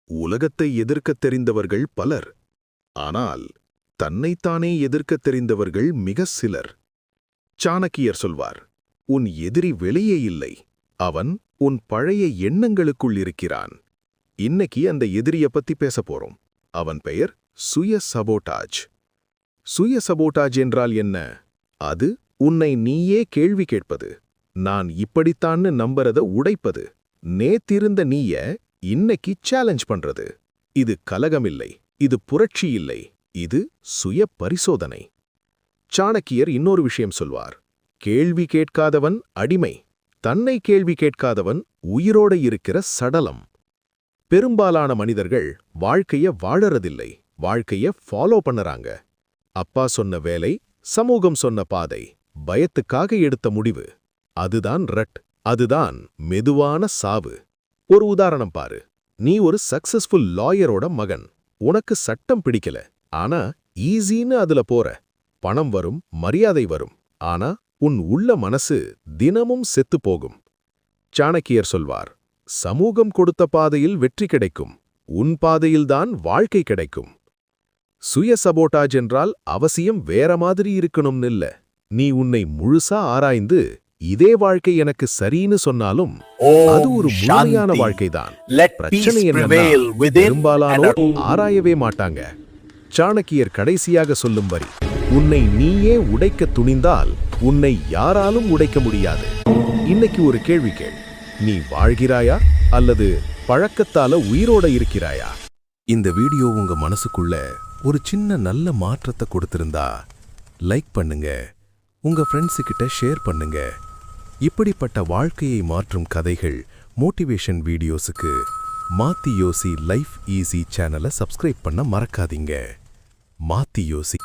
உலகத்தை எதிர்க்கத் தெரிந்தவர்கள் பலர். ஆனால் தன்னைத்தானே எதிர்க்கத் தெரிந்தவர்கள் மிகச் சிலர். சாணக்கியர் சொல்வார், உன் எதிரி வெளியே இல்லை, அவன் உன் பழைய எண்ணங்களுக்குள் இருக்கிறான். இன்னைக்கு அந்த எதிரிய பத்தி பேசப் போறோம். அவன் பெயர் சுய சபோட்டாஜ். சுய சபோட்டாஜ் என்றால் என்ன? அது உன்னை நீயே கேள்வி கேட்பது, நான் இப்படித்தான்னு நம்புறத உடைப்பது, நேத்திருந்த நீய இன்னைக்கு சேலஞ்ச் பண்றது. இது கலகமில்லை, இது புரட்சி இல்லை, இது சுய பரிசோதனை. சாணக்கியர் இன்னொரு விஷயம் சொல்வார், கேள்வி கேட்காதவன் அடிமை, தன்னை கேள்வி கேட்காதவன் உயிரோட இருக்கிற சடலம். பெரும்பாலான மனிதர்கள் வாழ்க்கைய வாழறதில்லை, வாழ்க்கைய ஃபாலோ பண்ணறாங்க. அப்பா சொன்ன வேலை, சமூகம் சொன்ன பாதை, பயத்துக்காக எடுத்த முடிவு, அதுதான் ரட், அதுதான் மெதுவான சாவு. ஒரு உதாரணம் பாரு. நீ ஒரு சக்சஸ்ஃபுல் லாயரோட மகன். உனக்கு சட்டம் பிடிக்கல, ஆனா ஈஸின்னு அதுல போற. பணம் வரும், மரியாதை வரும், ஆனா உன் உள்ள மனசு தினமும் செத்து போகும். சாணக்கியர் சொல்வார், சமூகம் கொடுத்த பாதையில் வெற்றி கிடைக்கும், உன் பாதையில்தான் வாழ்க்கை கிடைக்கும். சுய சபோட்டாஜ் என்றால் அவசியம் வேற மாதிரி இருக்கணும்னு இல்ல. நீ உன்னை முழுசா ஆராய்ந்து இதே வாழ்க்கை எனக்கு சரின்னு சொன்னாலும் அது ஒரு முழுமையான வாழ்க்கைதான். பிரச்சனை என்னன்னா பெரும்பாலானோர் ஆராயவே மாட்டாங்க. சாணக்கியர் கடைசியாக சொல்லும் வரி, உன்னை நீயே உடைக்க துணிந்தால் உன்னை யாராலும் உடைக்க முடியாது. இன்னைக்கு ஒரு கேள்வி கேள், நீ வாழ்கிறாயா அல்லது பழக்கத்தால உயிரோட இருக்கிறாயா? இந்த வீடியோ உங்க மனசுக்குள்ள ஒரு சின்ன நல்ல மாற்றத்தை கொடுத்திருந்தா லைக் பண்ணுங்க, உங்க ஃப்ரெண்ட்ஸுக்கிட்ட ஷேர் பண்ணுங்க. இப்படிப்பட்ட வாழ்க்கையை மாற்றும் கதைகள், மோட்டிவேஷன் வீடியோஸுக்கு மாத்தி யோசி லைஃப் ஈஸி சேனலை சப்ஸ்கிரைப் பண்ண மறக்காதீங்க. மாத்தி யோசி.